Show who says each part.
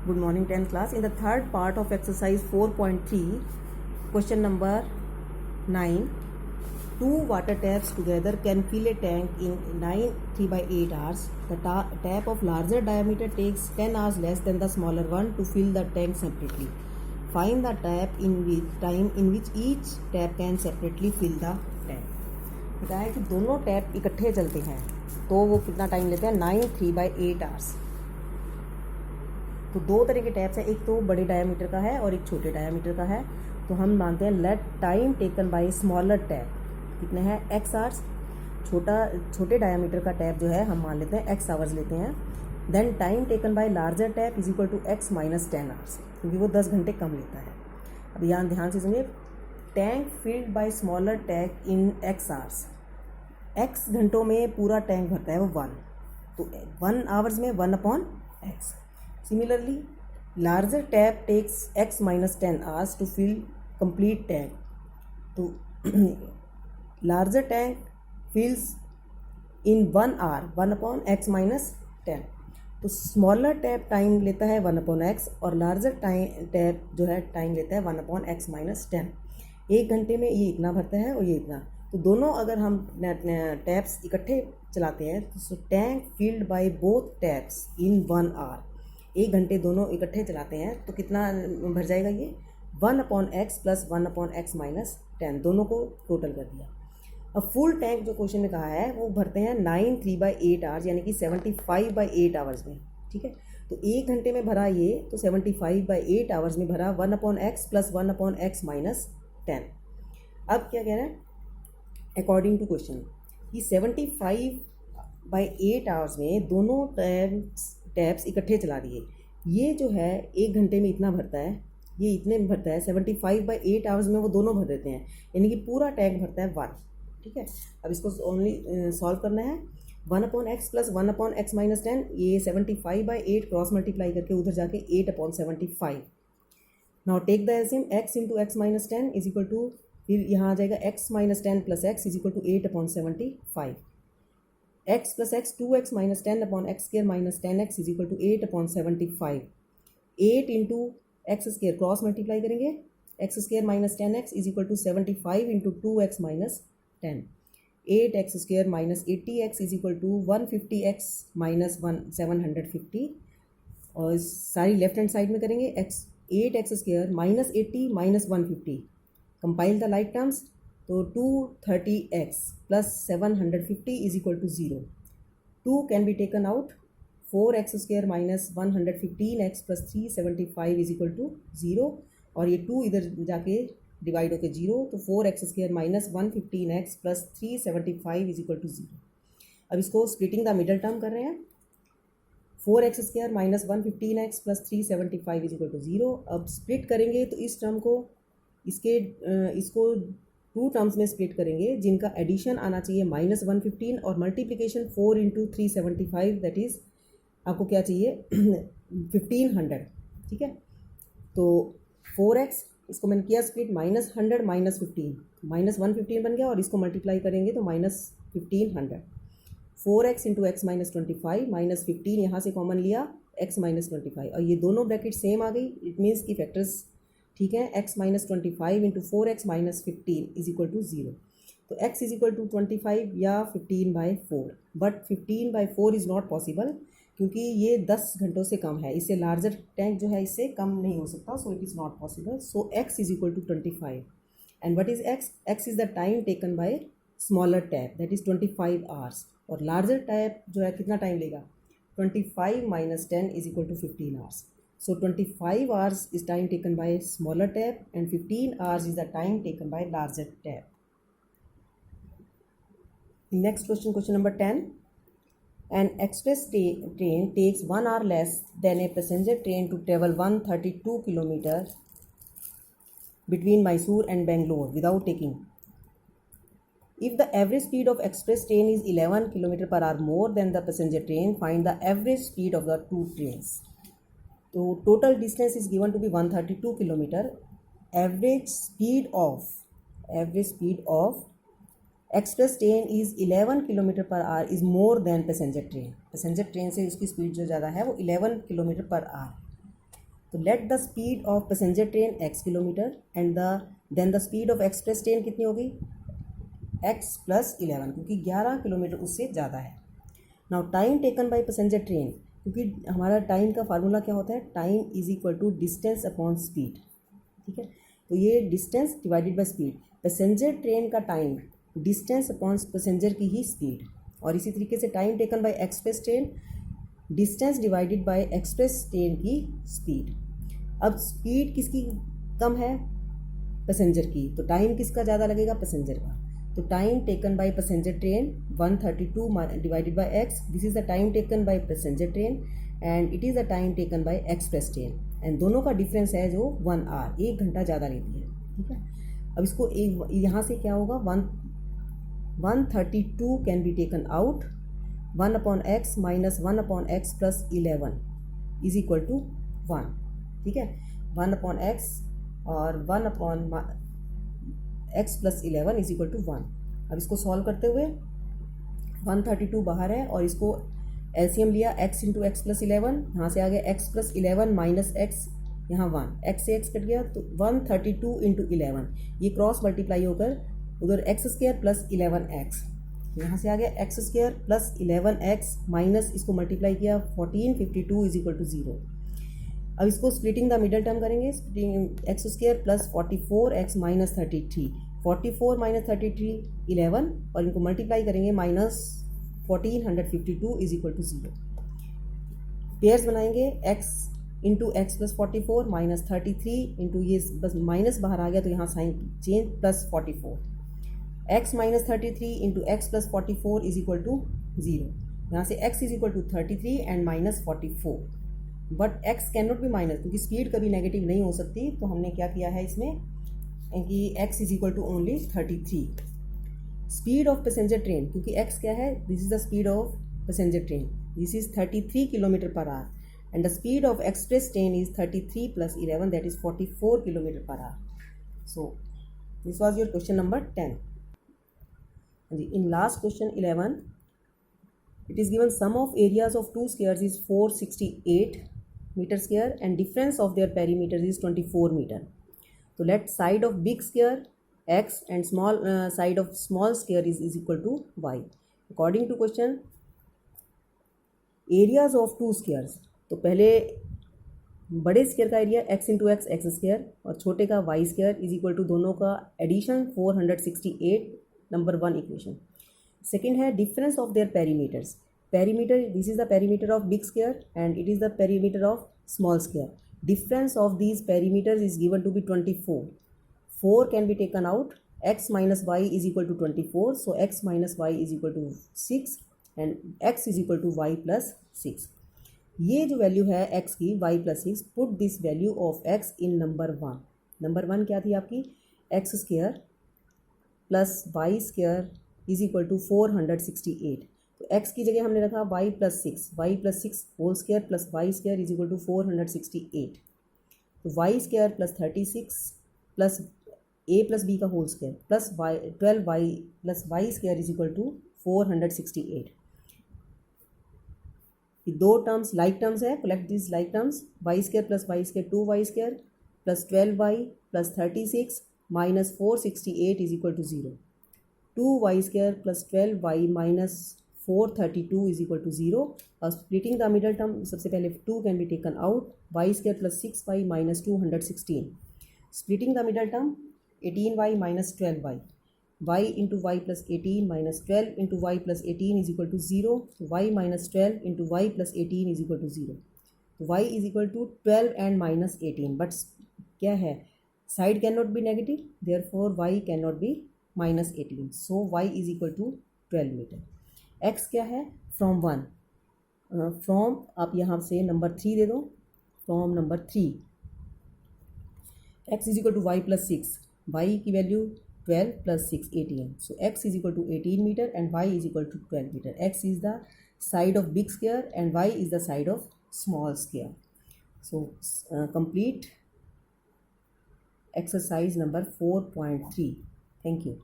Speaker 1: Good morning 10th class. In the third part of exercise 4.3, question number 9, two water taps together can fill a tank in 9 3/8 hours. The tap of larger diameter takes 10 hours less than the smaller one to fill the tank separately. Find the time in which each tap can separately fill the tank. बताया कि दोनों tap इकट्ठे चलते हैं तो वो कितना time लेते हैं 9 3/8 आवर्स। तो दो तरह के टैप्स हैं, एक तो बड़े डायमीटर का है और एक छोटे डायमीटर का है। तो हम मानते हैं let time taken by smaller tap कितने हैं x आवर्स। छोटे डायमीटर का टैप जो है हम मान लेते हैं x आवर्स लेते हैं। Then time taken by larger tap is equal to x minus 10 hours, क्योंकि वो 10 घंटे कम लेता है। अब यहाँ ध्यान से सुनिए, tank filled by smaller tank in x hours, x घंटों में पूरा टैंक भरता है वो 1, तो 1 आवर्स में 1/x। Similarly, larger tap takes x minus 10 hours to fill complete tank. तो larger tank fills in 1 hour 1/x minus 10. तो smaller tap टाइम लेता है 1/x और larger tap जो है टाइम लेता है 1/x minus 10। एक घंटे में ये इतना भरता है और ये इतना। तो दोनों अगर हम टैप्स इकट्ठे चलाते हैं तो tank filled by both taps in 1 hour, एक घंटे दोनों इकट्ठे चलाते हैं तो कितना भर जाएगा ये 1/x प्लस 1/x माइनस 10, दोनों को टोटल कर दिया। अब फुल टैंक जो क्वेश्चन में कहा है वो भरते हैं 9 3/8 आवर्स, यानी कि 75/8 आवर्स में। ठीक है, तो एक घंटे में भरा ये, तो 75/8 आवर्स में भरा 1/x प्लस 1/x माइनस 10। अब क्या कह रहे हैं, अकॉर्डिंग टू क्वेश्चन कि 75/8 आवर्स में दोनों टैप्स इकट्ठे चला दिए। ये जो है एक घंटे में इतना भरता है, ये इतने में भरता है, 75/8 आवर्स में वो दोनों भर देते हैं, यानी कि पूरा टैंक भरता है 1। ठीक है, अब इसको ओनली सॉल्व करना है। 1/x प्लस 1/x माइनस 10, ये 75/8 क्रॉस मल्टीप्लाई करके उधर जाके 8/75। Now take the LCM, x into x minus 10 is equal to, फिर यहाँ आ जाएगा x minus 10 plus x is equal to 8/75। x प्लस x 2x minus 10/x square minus 10x is equal to 8/75। 8 into x square cross multiply करेंगे, x square minus 10x is equal to 75 into 2x minus 10। 8x square minus 80x is equal to 150x minus 750। और सारी left hand side में करेंगे, 8x square minus 80 minus 150, compile the like terms, तो 230x plus 750 is equal to 0। 2 can be taken out, 4x square minus 115x plus 375 is equal to 0, और ये 2 इधर जाके divide होकर 0, तो 4x square minus 115x plus 375 is equal to 0। अब इसको splitting the middle term कर रहे हैं, 4x square minus 115x plus 375 is equal to 0। अब स्प्लिट करेंगे तो इस टर्म को इसको 2 टर्म्स में स्प्लिट करेंगे जिनका एडिशन आना चाहिए -115 और मल्टीप्लिकेशन 4 इंटू 375, दैट इज़ आपको क्या चाहिए 1500। ठीक है, तो 4x, इसको मैंने किया स्प्लिट, -100 माइनस 15, -115 बन गया, और इसको मल्टीप्लाई करेंगे तो -1500। 4x into x minus 25 minus 15, यहाँ से कॉमन लिया x माइनस 25, और ये दोनों ब्रैकेट सेम आ गई। इट मीन्स की फैक्टर्स ठीक है, x minus 25 into 4x minus 15 is equal to 0। तो x इज इक्वल टू 25 या 15/4, बट 15/4 इज़ नॉट पॉसिबल, क्योंकि ये 10 घंटों से कम है, इससे लार्जर टैंक जो है इससे कम नहीं हो सकता, so it is not possible. So x is equal to 25, and what is x? x is the time taken by smaller tap, that is 25 hours, और लार्जर टैप जो है कितना टाइम लेगा, 25 minus 10 is equal to 15 hours. So 25 hours is time taken by smaller tap and 15 hours is the time taken by larger tap. Next question, question number 10. An express train takes 1 hour less than a passenger train to travel 132 km between Mysore and Bangalore without taking. If the average speed of express train is 11 km per hour more than the passenger train, find the average speed of the two trains. तो total distance is given to be 132 kilometre. Average speed of express train is 11 kilometre per hour is more than passenger train. Passenger train से उसकी speed जो ज़्यादा है वो 11 kilometre per hour. तो let the speed of passenger train x kilometre and then the speed of express train कितनी होगी x + 11, क्योंकि 11 किलोमीटर उससे ज़्यादा है। Now time taken by passenger train, क्योंकि हमारा टाइम का फार्मूला क्या होता है, time is equal to distance upon speed. ठीक है, तो ये distance divided by speed, passenger train का टाइम डिस्टेंस अपॉन पैसेंजर की ही स्पीड, और इसी तरीके से time taken by express train distance divided by express train की स्पीड। अब स्पीड किसकी कम है, पैसेंजर की, तो टाइम किसका ज़्यादा लगेगा, पैसेंजर का। तो time taken by passenger train 132 divided by x, this is the time taken by passenger train and it is the time taken by express train, and दोनों का डिफरेंस है जो 1 आवर, 1 घंटा ज़्यादा लेती है। ठीक है, अब इसको एक यहाँ से क्या होगा, 132 can be taken out, 1/x minus 1/x + 11 is equal to 1। ठीक है, 1/x और 1/x + 11 इज इक्वल टू 1। अब इसको सॉल्व करते हुए 132 बाहर है और इसको एलसीएम लिया x × x + 11, यहाँ से आ गया x + 11 माइनस x, यहाँ 1, x से x कट गया तो 132 × 11, ये क्रॉस मल्टीप्लाई होकर उधर x² + 11x, यहाँ से आ गया x² + 11x माइनस इसको मल्टीप्लाई किया 1452 इज इक्वल टू 0। अब इसको स्प्लिटिंग द मिडल टर्म करेंगे, x² + 44x माइनस 33, 44 माइनस 33 11, और इनको मल्टीप्लाई करेंगे minus 1452 is equal to 0। Pairs बनाएंगे x × x + 44 माइनस 33 इंटू ये बस माइनस बाहर आ गया तो यहाँ sign change +44, x minus 33 into x + 44 is equal to 0, यहाँ से x is equal to 33 and minus 44, but x can not be minus, क्योंकि स्पीड कभी नेगेटिव नहीं हो सकती, तो हमने क्या किया है इसमें कि x is equal to only 33। Speed of passenger train, क्योंकि x क्या है, this is the speed of passenger train, this is 33 km/h and the speed of express train is 33 + 11 that is 44 km/h। So this was your question number 10। In last question 11, it is given sum of areas of two squares is 468 meter square and difference of their perimeters is 24 meter. So let side of big square x and small side of small square is equal to y. According to question, areas of two squares, तो पहले बड़े square का area x × x² और छोटे का y² is equal to दोनों का addition 468, number 1 equation. Second है difference of their perimeters, perimeter this is the perimeter of big square and it is the perimeter of small square, difference of these perimeters is given to be 24, 4 can be taken out, x minus y is equal to 24, so x minus y is equal to 6 and x is equal to y + 6। ये जो value है x की y + 6, put this value of x in number 1। Number 1 क्या थी आपकी, x² + y² is equal to 468, तो x की जगह हमने रखा y + 6, y + 6 whole square + y² is equal to 468, तो y² + 36 प्लस a + b का whole square plus y 12y + y² is equal to 468। ये दो टर्म्स लाइक टर्म्स है, collect this like terms, y² + y² 2y² + 12y + 36 minus 468 is equal to 0, 2y² + 12y - 432 is equal to 0। और splitting the middle term, सबसे पहले 2 can be taken out, y² + 6y - 216, splitting the middle term 18y - 12y, y × y + 18 - 12 × y + 18 is equal to 0, y - 12 × y + 18 is equal to 0, y is equal to 12 and -18, but क्या है, side can not be negative, therefore y can not be -18, so y is equal to 12 metre. x क्या है, from 1, from आप यहाँ से number 3 दे दो, from number 3 x is equal to y + 6, y की value 12 + 6 18, so x is equal to 18 meter and y is equal to 12 meter. X is the side of big square and y is the side of small square. So complete exercise number 4.3. Thank you.